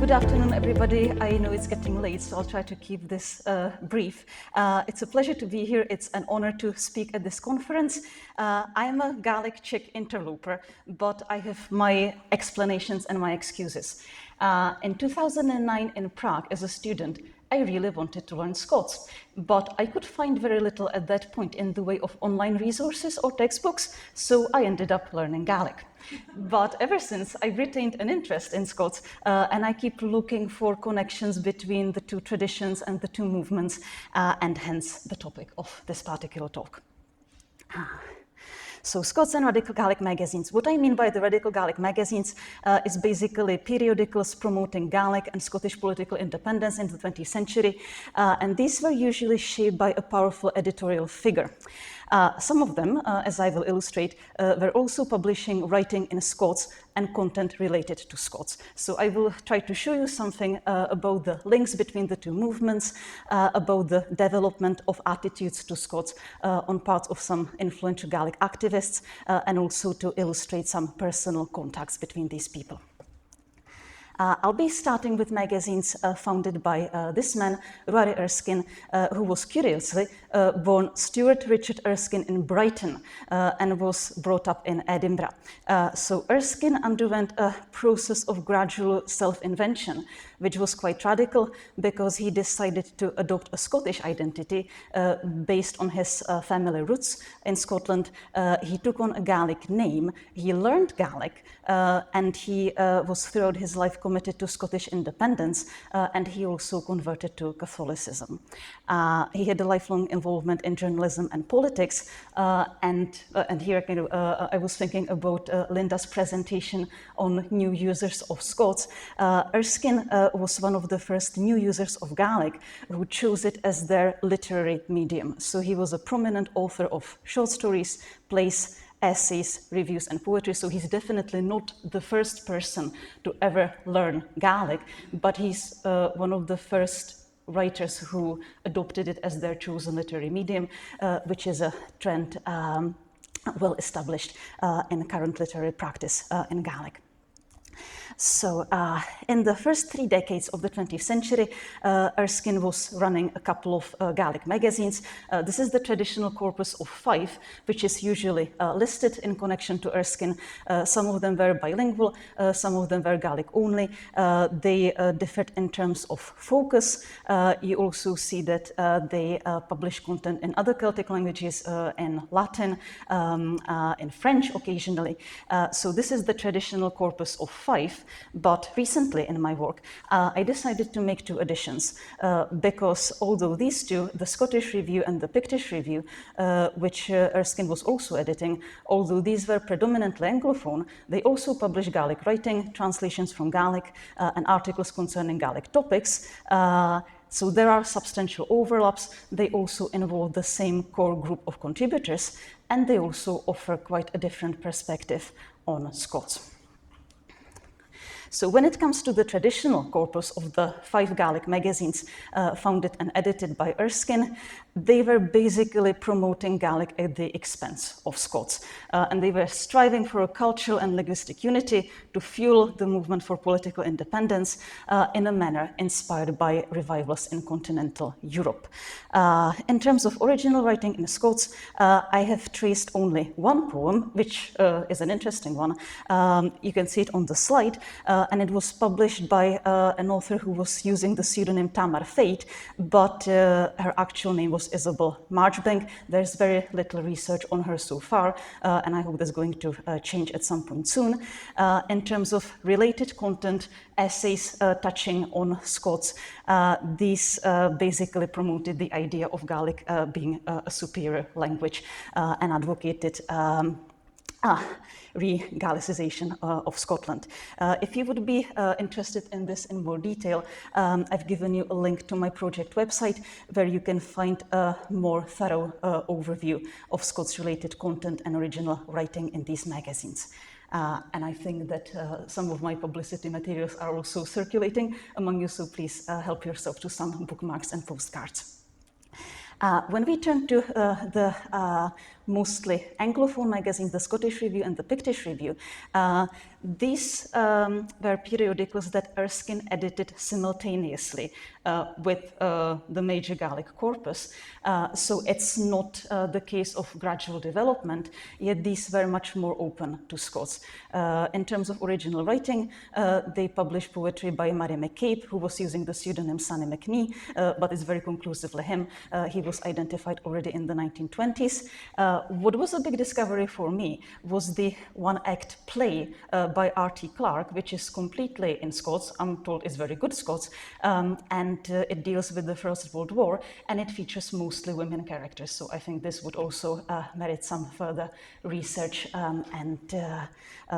Good afternoon, everybody. I know it's getting late, so I'll try to keep this brief. It's a pleasure to be here. It's an honor to speak at this conference. I'm a Gaelic Czech interloper, but I have my explanations and my excuses. In 2009 in Prague, as a student, I really wanted to learn Scots, but I could find very little at that point in the way of online resources or textbooks, so I ended up learning Gaelic. But ever since, I've retained an interest in Scots, and I keep looking for connections between the two traditions and the two movements, and hence the topic of this particular talk. So Scots and Radical Gaelic magazines. What I mean by the Radical Gaelic magazines is basically periodicals promoting Gaelic and Scottish political independence in the 20th century, and these were usually shaped by a powerful editorial figure. Some of them, as I will illustrate, were also publishing writing in Scots and content related to Scots. So I will try to show you something about the links between the two movements, about the development of attitudes to Scots on part of some influential Gaelic activists, and also to illustrate some personal contacts between these people. I'll be starting with magazines founded by this man, Rory Erskine, who was curiously born Stuart Richard Erskine in Brighton and was brought up in Edinburgh. So Erskine underwent a process of gradual self-invention, which was quite radical because he decided to adopt a Scottish identity based on his family roots in Scotland. He took on a Gaelic name, he learned Gaelic, and he was throughout his life committed to Scottish independence, and he also converted to Catholicism. He had a lifelong involvement in journalism and politics, and here I was thinking about Linda's presentation on new users of Scots. Erskine was one of the first new users of Gaelic who chose it as their literary medium. So he was a prominent author of short stories, plays, essays, reviews, and poetry. So he's definitely not the first person to ever learn Gaelic, but he's one of the first writers who adopted it as their chosen literary medium, which is a trend well established in current literary practice in Gaelic. So in the first 3 decades of the 20th century, Erskine was running a couple of Gaelic magazines. This is the traditional corpus of 5, which is usually listed in connection to Erskine. Some of them were bilingual, some of them were Gaelic only. They differed in terms of focus. You also see that they publish content in other Celtic languages, in Latin, in French occasionally. So this is the traditional corpus of 5. But recently in my work, I decided to make 2 additions because although these two, the Scottish Review and the Pictish Review, which Erskine was also editing, although these were predominantly Anglophone, they also publish Gaelic writing, translations from Gaelic, and articles concerning Gaelic topics. So there are substantial overlaps. They also involve the same core group of contributors, and they also offer quite a different perspective on Scots. So when it comes to the traditional corpus of the 5 Gaelic magazines founded and edited by Erskine, they were basically promoting Gaelic at the expense of Scots. And they were striving for a cultural and linguistic unity to fuel the movement for political independence in a manner inspired by revivalists in continental Europe. In terms of original writing in Scots, I have traced only one poem, which is an interesting one. You can see it on the slide. And it was published by an author who was using the pseudonym Tamar Fate, but her actual name was Isabel Marchbank. There's very little research on her so far, and I hope that's going to change at some point soon. In terms of related content, essays touching on Scots, these basically promoted the idea of Gaelic being a superior language and advocated re-Gaelicization of Scotland. If you would be interested in this in more detail, I've given you a link to my project website where you can find a more thorough overview of Scots-related content and original writing in these magazines. And I think that some of my publicity materials are also circulating among you, so please help yourself to some bookmarks and postcards. When we turn to the mostly Anglophone magazines, the Scottish Review and the Pictish Review. These were periodicals that Erskine edited simultaneously with the major Gaelic corpus. So it's not the case of gradual development, yet these were much more open to Scots. In terms of original writing, they published poetry by Murray McCabe, who was using the pseudonym Sonny McNee, but it's very conclusively him. He was identified already in the 1920s. What was a big discovery for me was the one-act play by R.T. Clarke, which is completely in Scots. I'm told it's very good Scots, and it deals with the First World War, and it features mostly women characters. So I think this would also merit some further research and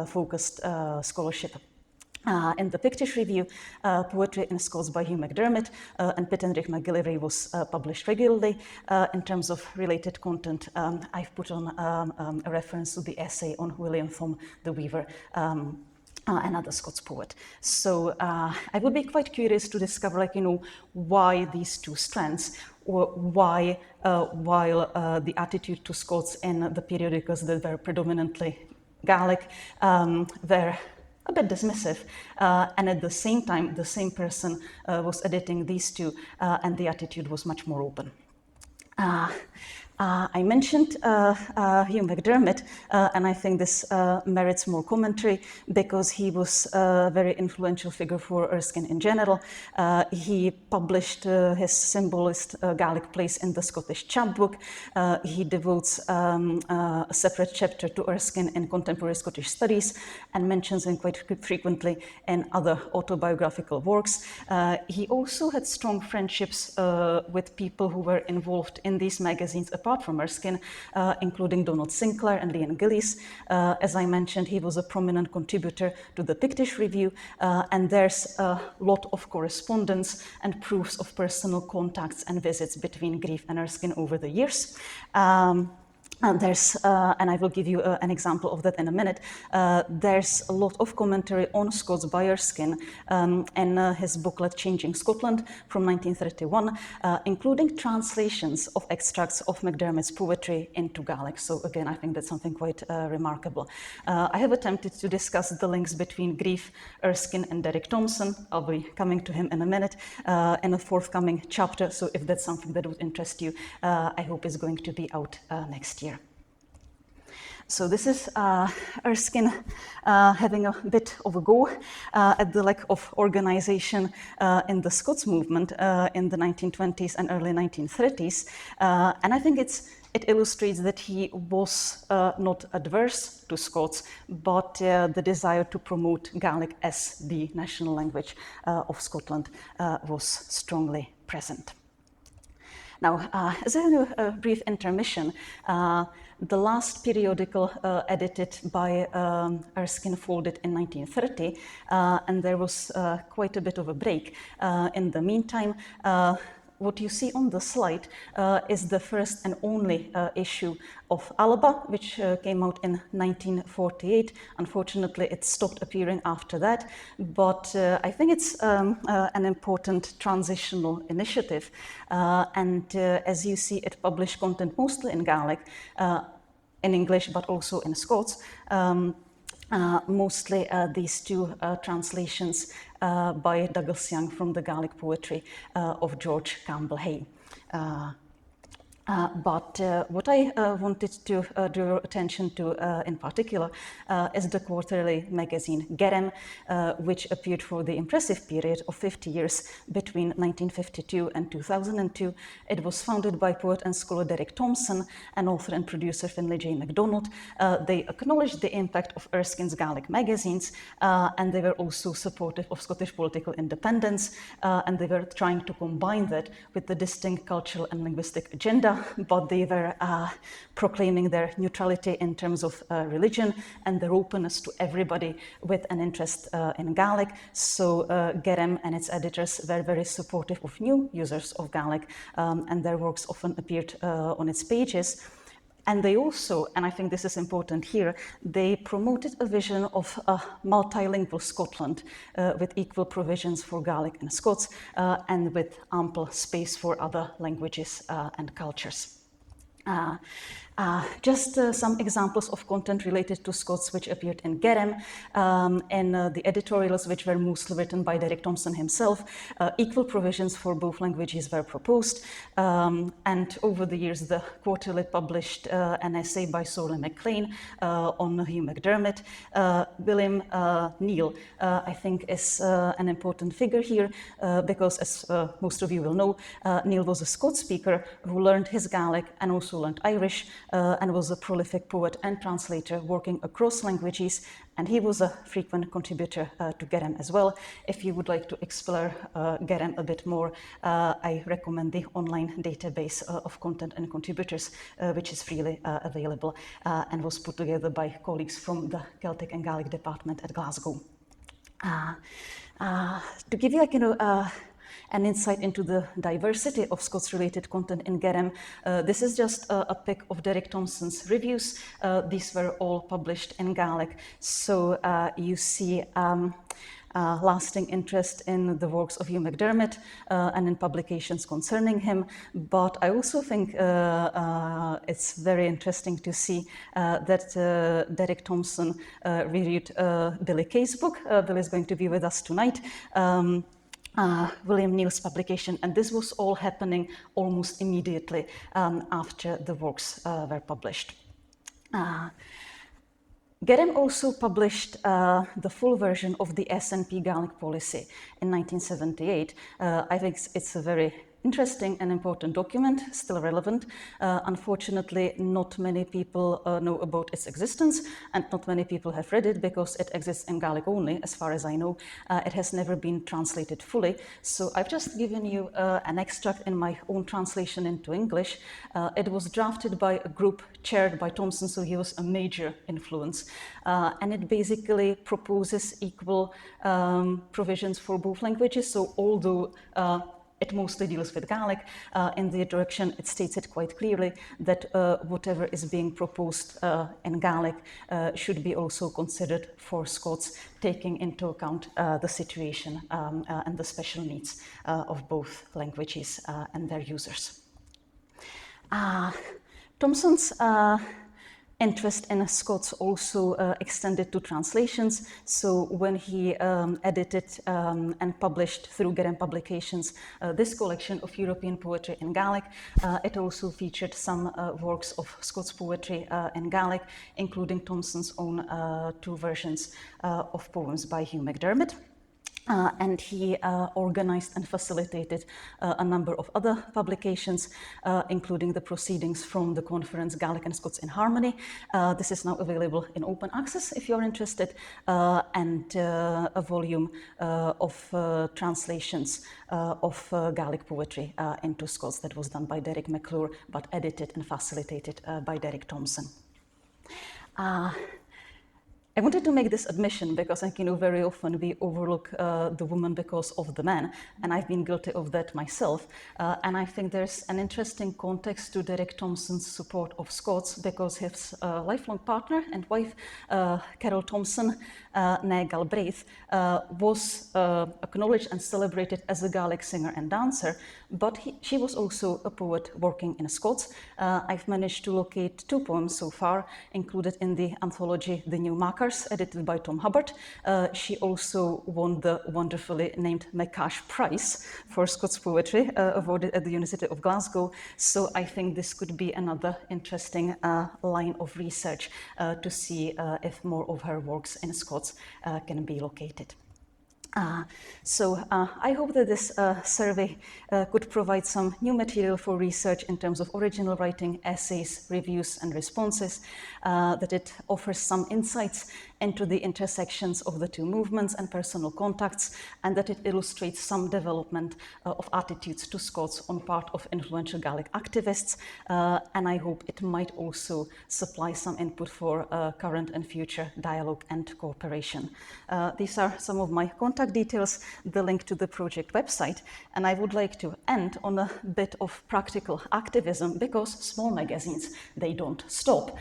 focused scholarship. In the Pictish Review, poetry in Scots by Hugh McDermott and Pitt Henrik McGillivray was published regularly. In terms of related content, I've put on a reference to the essay on William Thom the Weaver, another Scots poet. So I would be quite curious to discover, like, you know, why these two strands, or why, while the attitude to Scots in the periodicals that were predominantly Gaelic were a bit dismissive, and at the same time, the same person was editing these two, and the attitude was much more open. I mentioned Hugh McDermott, and I think this merits more commentary because he was a very influential figure for Erskine in general. He published his symbolist Gaelic plays in the Scottish Chapbook. He devotes a separate chapter to Erskine in contemporary Scottish studies and mentions him quite frequently in other autobiographical works. He also had strong friendships with people who were involved in these magazines apart from Erskine, including Donald Sinclair and Leon Gillies. As I mentioned, he was a prominent contributor to the Pictish Review, and there's a lot of correspondence and proofs of personal contacts and visits between Grieve and Erskine over the years. And I will give you an example of that in a minute. There's a lot of commentary on Scots by Erskine in his booklet Changing Scotland from 1931, including translations of extracts of McDermott's poetry into Gaelic. So again, I think that's something quite remarkable. I have attempted to discuss the links between Grieve, Erskine and Derek Thompson. I'll be coming to him in a minute in a forthcoming chapter. So if that's something that would interest you, I hope it's going to be out next year. So this is Erskine having a bit of a go at the lack of organization in the Scots movement in the 1920s and early 1930s. And I think it illustrates that he was not adverse to Scots, but the desire to promote Gaelic as the national language of Scotland was strongly present. Now, as a brief intermission, the last periodical edited by Erskine folded in 1930, and there was quite a bit of a break. In the meantime, what you see on the slide is the first and only issue of Alba, which came out in 1948. Unfortunately, it stopped appearing after that, but I think it's an important transitional initiative. And as you see, it published content mostly in Gaelic, in English, but also in Scots. Mostly these two translations by Douglas Young from the Gaelic poetry of George Campbell Hay. But what I wanted to draw your attention to in particular is the quarterly magazine Gaelic, which appeared for the impressive period of 50 years between 1952 and 2002. It was founded by poet and scholar Derek Thompson and author and producer Finlay J. MacDonald. They acknowledged the impact of Erskine's Gaelic magazines, and they were also supportive of Scottish political independence, and they were trying to combine that with the distinct cultural and linguistic agenda, but they were proclaiming their neutrality in terms of religion and their openness to everybody with an interest in Gaelic. So Gaelic and its editors were very supportive of new users of Gaelic, and their works often appeared on its pages. And they also, and I think this is important here, they promoted a vision of a multilingual Scotland with equal provisions for Gaelic and Scots, and with ample space for other languages and cultures. Just some examples of content related to Scots which appeared in Garam, and the editorials which were mostly written by Derek Thompson himself. Equal provisions for both languages were proposed, and over the years the Quarterly published an essay by Sorley MacLean on Hugh McDermott. William Neil, I think, is an important figure here because, as most of you will know, Neil was a Scots speaker who learned his Gaelic and also learned Irish, and was a prolific poet and translator working across languages, and he was a frequent contributor to Garam as well. If you would like to explore Garam a bit more, I recommend the online database of content and contributors, which is freely available and was put together by colleagues from the Celtic and Gaelic department at Glasgow. To give you, an insight into the diversity of Scots-related content in Garam, this is just a pic of Derek Thompson's reviews. These were all published in Gaelic, so you see lasting interest in the works of Hugh McDermott and in publications concerning him. But I also think it's very interesting to see that Derek Thompson reviewed Billy Kay's book. Billy is going to be with us tonight. William Neil's publication, and this was all happening almost immediately after the works were published. Garam also published the full version of the SNP Gaelic policy in 1978. I think it's a very interesting and important document, still relevant. Unfortunately, not many people know about its existence, and not many people have read it because it exists in Gaelic only, as far as I know. It has never been translated fully. So I've just given you an extract in my own translation into English. It was drafted by a group chaired by Thompson, so he was a major influence. And it basically proposes equal provisions for both languages. So although it mostly deals with Gaelic, in the introduction it states it quite clearly that whatever is being proposed in Gaelic should be also considered for Scots, taking into account the situation and the special needs of both languages and their users. Thompson's interest in Scots also extended to translations. So when he edited and published through Garam Publications this collection of European poetry in Gaelic, it also featured some works of Scots poetry in Gaelic, including Thompson's own two versions of poems by Hugh McDermott. And he organized and facilitated a number of other publications, including the proceedings from the conference Gaelic and Scots in Harmony. This is now available in open access if you're interested, and a volume of translations of Gaelic poetry into Scots that was done by Derek McClure, but edited and facilitated by Derek Thompson. I wanted to make this admission because I very often we overlook the woman because of the man, and I've been guilty of that myself. And I think there's an interesting context to Derek Thompson's support of Scots because his lifelong partner and wife, Carol Thompson, née Galbraith, was acknowledged and celebrated as a Gaelic singer and dancer, but she was also a poet working in Scots. I've managed to locate two poems so far, included in the anthology The New Makars, edited by Tom Hubbard. She also won the wonderfully named McCash Prize for Scots poetry, awarded at the University of Glasgow. So I think this could be another interesting line of research to see if more of her works in Scots can be located. So I hope that this survey could provide some new material for research in terms of original writing, essays, reviews and responses, that it offers some insights into the intersections of the two movements and personal contacts, and that it illustrates some development of attitudes to Scots on part of influential Gaelic activists, and I hope it might also supply some input for current and future dialogue and cooperation. These are some of my contact contact details, the link to the project website. And I would like to end on a bit of practical activism, because small magazines, they don't stop.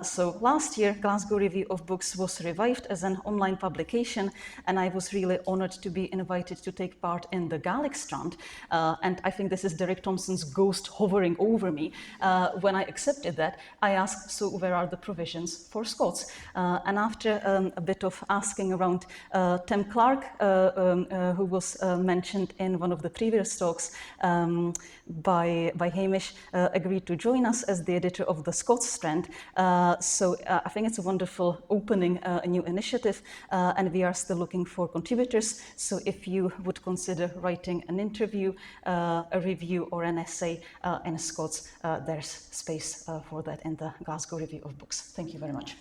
So last year, Glasgow Review of Books was revived as an online publication, and I was really honored to be invited to take part in the Gaelic strand. And I think this is Derek Thompson's ghost hovering over me. When I accepted that, I asked, so where are the provisions for Scots? And after a bit of asking around, Tim Clark, who was mentioned in one of the previous talks by Hamish, agreed to join us as the editor of the Scots strand. So I think it's a wonderful opening, a new initiative, and we are still looking for contributors. So if you would consider writing an interview, a review, or an essay in Scots, there's space for that in the Glasgow Review of Books. Thank you very much.